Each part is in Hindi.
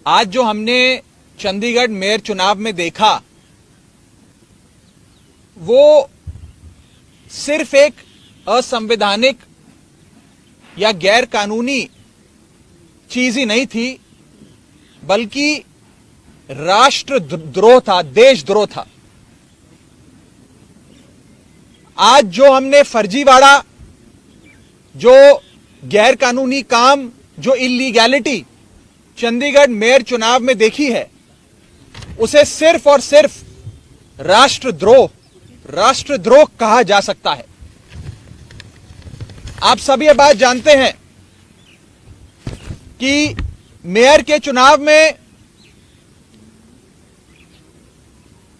आज जो हमने चंडीगढ़ मेयर चुनाव में देखा वो सिर्फ एक असंवैधानिक या गैर कानूनी चीज ही नहीं थी, बल्कि राष्ट्रद्रोह था, देशद्रोह था। आज जो हमने फर्जीवाड़ा, जो गैर कानूनी काम, जो इलीगैलिटी चंडीगढ़ मेयर चुनाव में देखी है, उसे सिर्फ और सिर्फ राष्ट्रद्रोह कहा जा सकता है। आप सभी ये बात जानते हैं कि मेयर के चुनाव में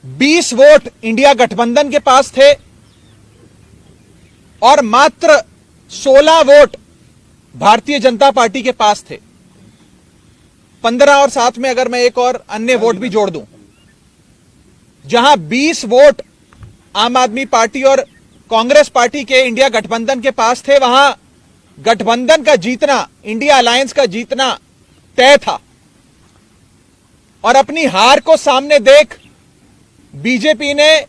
20 वोट इंडिया गठबंधन के पास थे और मात्र 16 वोट भारतीय जनता पार्टी के पास थे। 15 और साथ में अगर मैं एक और अन्य वोट भी जोड़ दूं, जहां 20 वोट आम आदमी पार्टी और कांग्रेस पार्टी के इंडिया गठबंधन के पास थे, वहां गठबंधन का जीतना, इंडिया अलायंस का जीतना तय था। और अपनी हार को सामने देख बीजेपी ने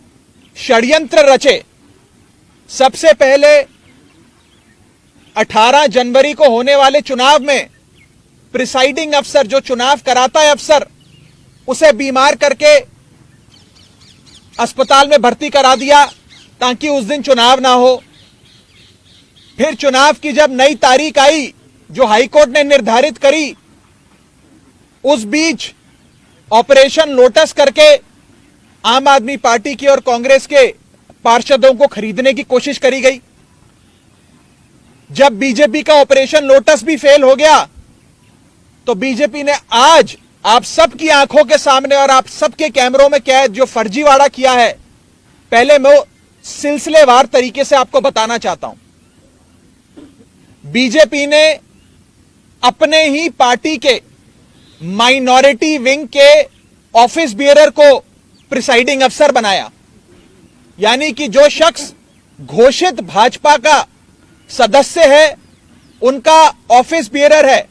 षड्यंत्र रचे। सबसे पहले 18 जनवरी को होने वाले चुनाव में प्रिसाइडिंग अफसर, जो चुनाव कराता है अफसर, उसे बीमार करके अस्पताल में भर्ती करा दिया ताकि उस दिन चुनाव ना हो। फिर चुनाव की जब नई तारीख आई जो हाईकोर्ट ने निर्धारित करी, उस बीच ऑपरेशन लोटस करके आम आदमी पार्टी की और कांग्रेस के पार्षदों को खरीदने की कोशिश करी गई। जब बीजेपी का ऑपरेशन लोटस भी फेल हो गया, तो बीजेपी ने आज आप सबकी आंखों के सामने और आप सबके कैमरों में कैद जो फर्जीवाड़ा किया है, पहले मैं सिलसिलेवार तरीके से आपको बताना चाहता हूं। बीजेपी ने अपने ही पार्टी के माइनॉरिटी विंग के ऑफिस बियरर को प्रिसाइडिंग अफसर बनाया, यानी कि जो शख्स घोषित भाजपा का सदस्य है, उनका ऑफिस बियरर है,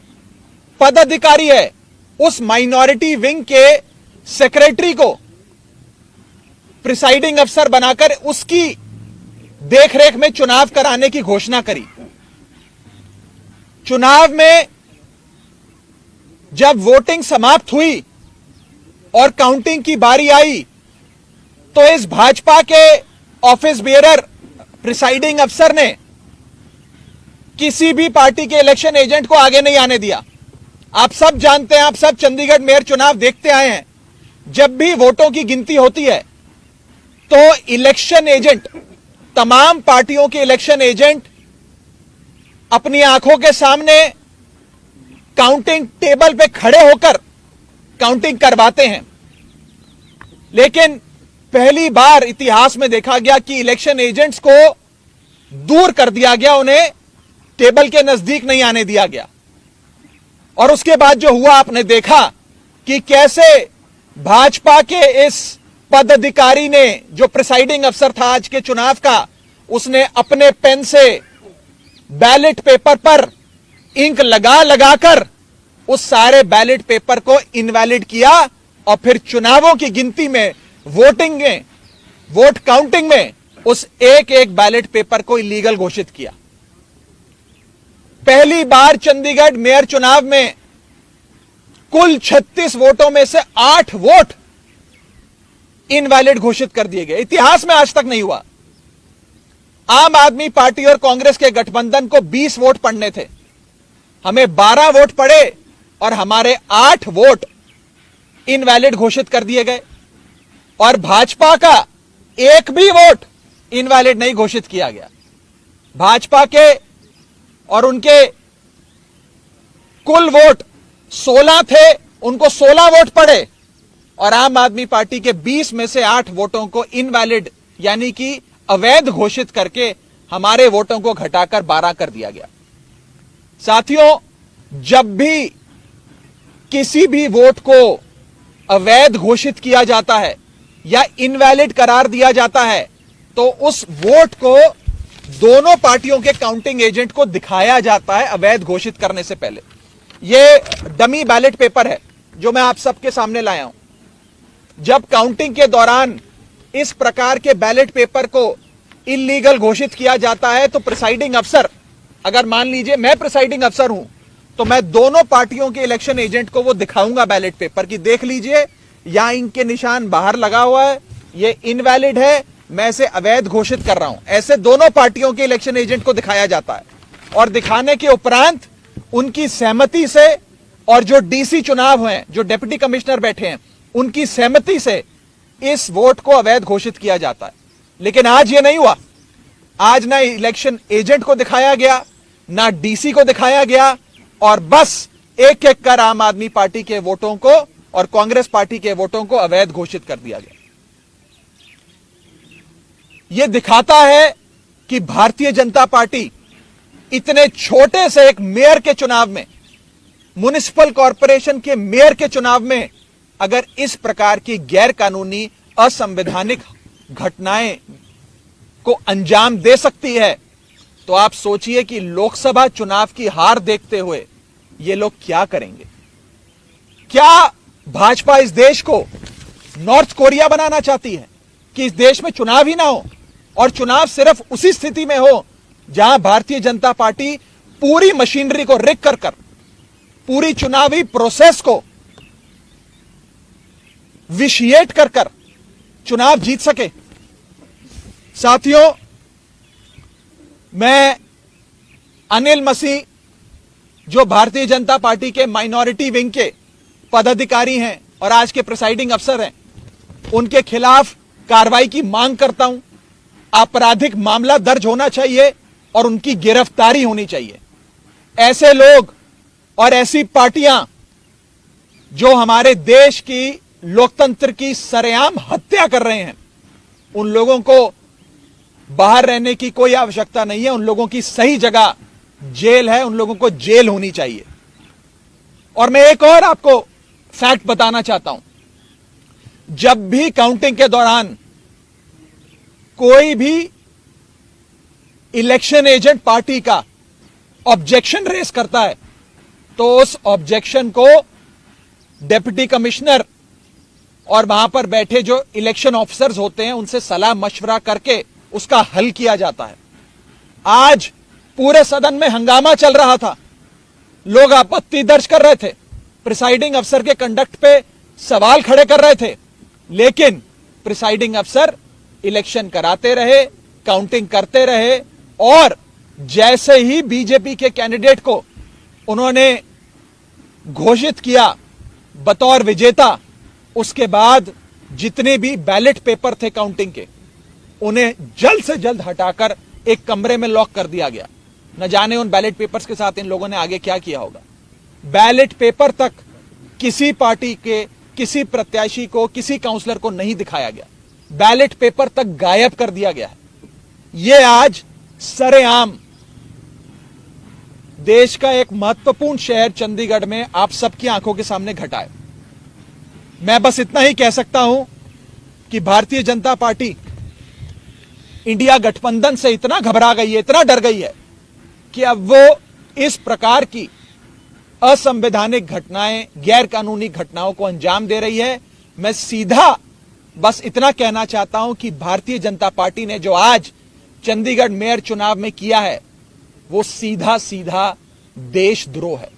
पदाधिकारी है, उस माइनॉरिटी विंग के सेक्रेटरी को प्रिसाइडिंग अफसर बनाकर उसकी देखरेख में चुनाव कराने की घोषणा करी। चुनाव में जब वोटिंग समाप्त हुई और काउंटिंग की बारी आई, तो इस भाजपा के ऑफिस बियरर प्रिसाइडिंग अफसर ने किसी भी पार्टी के इलेक्शन एजेंट को आगे नहीं आने दिया। आप सब जानते हैं, आप सब चंडीगढ़ मेयर चुनाव देखते आए हैं, जब भी वोटों की गिनती होती है तो इलेक्शन एजेंट, तमाम पार्टियों के इलेक्शन एजेंट अपनी आंखों के सामने काउंटिंग टेबल पे खड़े होकर काउंटिंग करवाते हैं। लेकिन पहली बार इतिहास में देखा गया कि इलेक्शन एजेंट्स को दूर कर दिया गया, उन्हें टेबल के नजदीक नहीं आने दिया गया। और उसके बाद जो हुआ, आपने देखा कि कैसे भाजपा के इस पदाधिकारी ने, जो प्रिसाइडिंग अफसर था आज के चुनाव का, उसने अपने पेन से बैलेट पेपर पर इंक लगा लगाकर उस सारे बैलेट पेपर को इनवैलिड किया और फिर चुनावों की गिनती में, वोटिंग में, वोट काउंटिंग में उस एक एक बैलेट पेपर को इलीगल घोषित किया। पहली बार चंडीगढ़ मेयर चुनाव में कुल 36 वोटों में से 8 वोट इनवैलिड घोषित कर दिए गए। इतिहास में आज तक नहीं हुआ। आम आदमी पार्टी और कांग्रेस के गठबंधन को 20 वोट पड़ने थे, हमें 12 वोट पड़े और हमारे 8 वोट इनवैलिड घोषित कर दिए गए। और भाजपा का एक भी वोट इनवैलिड नहीं घोषित किया गया। भाजपा के और उनके कुल वोट 16 थे, उनको 16 वोट पड़े और आम आदमी पार्टी के 20 में से 8 वोटों को इनवैलिड यानी कि अवैध घोषित करके हमारे वोटों को घटाकर 12 कर दिया गया। साथियों, जब भी किसी भी वोट को अवैध घोषित किया जाता है या इनवैलिड करार दिया जाता है, तो उस वोट को दोनों पार्टियों के काउंटिंग एजेंट को दिखाया जाता है अवैध घोषित करने से पहले। यह डमी बैलेट पेपर है, जो मैं आप सबके सामने लाया हूं। जब काउंटिंग के दौरान इस प्रकार के बैलेट पेपर को इल्लीगल घोषित किया जाता है तो प्रिसाइडिंग अफसर, अगर मान लीजिए मैं प्रिसाइडिंग अफसर हूं, तो मैं दोनों पार्टियों के इलेक्शन एजेंट को वो दिखाऊंगा बैलेट पेपर कि देख लीजिए यहां इनके निशान बाहर लगा हुआ है, ये इनवैलिड है, मैं इसे अवैध घोषित कर रहा हूं। ऐसे दोनों पार्टियों के इलेक्शन एजेंट को दिखाया जाता है और दिखाने के उपरांत उनकी सहमति से, और जो डीसी चुनाव हैं, जो डिप्टी कमिश्नर बैठे हैं, उनकी सहमति से इस वोट को अवैध घोषित किया जाता है। लेकिन आज ये नहीं हुआ। आज ना इलेक्शन एजेंट को दिखाया गया, ना डीसी को दिखाया गया, और बस एक एक कर आम आदमी पार्टी के वोटों को और कांग्रेस पार्टी के वोटों को अवैध घोषित कर दिया गया। यह दिखाता है कि भारतीय जनता पार्टी इतने छोटे से एक मेयर के चुनाव में, म्युनिसिपल कॉरपोरेशन के मेयर के चुनाव में, अगर इस प्रकार की गैर कानूनी असंवैधानिक घटनाएं को अंजाम दे सकती है, तो आप सोचिए कि लोकसभा चुनाव की हार देखते हुए ये लोग क्या करेंगे। क्या भाजपा इस देश को नॉर्थ कोरिया बनाना चाहती है कि इस देश में चुनाव ही ना हो, और चुनाव सिर्फ उसी स्थिति में हो जहां भारतीय जनता पार्टी पूरी मशीनरी को रिग कर पूरी चुनावी प्रोसेस को विशिएट कर चुनाव जीत सके। साथियों, मैं अनिल मसीह, जो भारतीय जनता पार्टी के माइनॉरिटी विंग के पदाधिकारी हैं और आज के प्रिसाइडिंग अफसर हैं, उनके खिलाफ कार्रवाई की मांग करता हूं। आपराधिक मामला दर्ज होना चाहिए और उनकी गिरफ्तारी होनी चाहिए। ऐसे लोग और ऐसी पार्टियां जो हमारे देश की लोकतंत्र की सरेआम हत्या कर रहे हैं, उन लोगों को बाहर रहने की कोई आवश्यकता नहीं है। उन लोगों की सही जगह जेल है, उन लोगों को जेल होनी चाहिए। और मैं एक और आपको फैक्ट बताना चाहता हूं। जब भी काउंटिंग के दौरान कोई भी इलेक्शन एजेंट पार्टी का ऑब्जेक्शन रेस करता है, तो उस ऑब्जेक्शन को डिप्टी कमिश्नर और वहां पर बैठे जो इलेक्शन ऑफिसर्स होते हैं उनसे सलाह मशवरा करके उसका हल किया जाता है। आज पूरे सदन में हंगामा चल रहा था, लोग आपत्ति दर्ज कर रहे थे, प्रिसाइडिंग अफसर के कंडक्ट पे सवाल खड़े कर रहे थे, लेकिन प्रिसाइडिंग अफसर इलेक्शन कराते रहे, काउंटिंग करते रहे, और जैसे ही बीजेपी के कैंडिडेट को उन्होंने घोषित किया बतौर विजेता, उसके बाद जितने भी बैलेट पेपर थे काउंटिंग के, उन्हें जल्द से जल्द हटाकर एक कमरे में लॉक कर दिया गया। न जाने उन बैलेट पेपर्स के साथ इन लोगों ने आगे क्या किया होगा। बैलेट पेपर तक किसी पार्टी के किसी प्रत्याशी को, किसी काउंसलर को नहीं दिखाया गया। बैलेट पेपर तक गायब कर दिया गया है। यह आज सरेआम देश का एक महत्वपूर्ण शहर चंडीगढ़ में आप सबकी आंखों के सामने घटा है। मैं बस इतना ही कह सकता हूं कि भारतीय जनता पार्टी इंडिया गठबंधन से इतना घबरा गई है, इतना डर गई है कि अब वो इस प्रकार की असंवैधानिक घटनाएं, गैर कानूनी घटनाओं को अंजाम दे रही है। मैं सीधा बस इतना कहना चाहता हूं कि भारतीय जनता पार्टी ने जो आज चंडीगढ़ मेयर चुनाव में किया है, वो सीधा सीधा देशद्रोह है।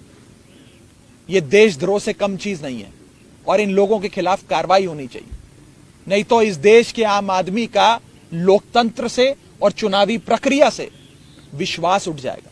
यह देशद्रोह से कम चीज नहीं है, और इन लोगों के खिलाफ कार्रवाई होनी चाहिए। नहीं तो इस देश के आम आदमी का लोकतंत्र से और चुनावी प्रक्रिया से विश्वास उठ जाएगा।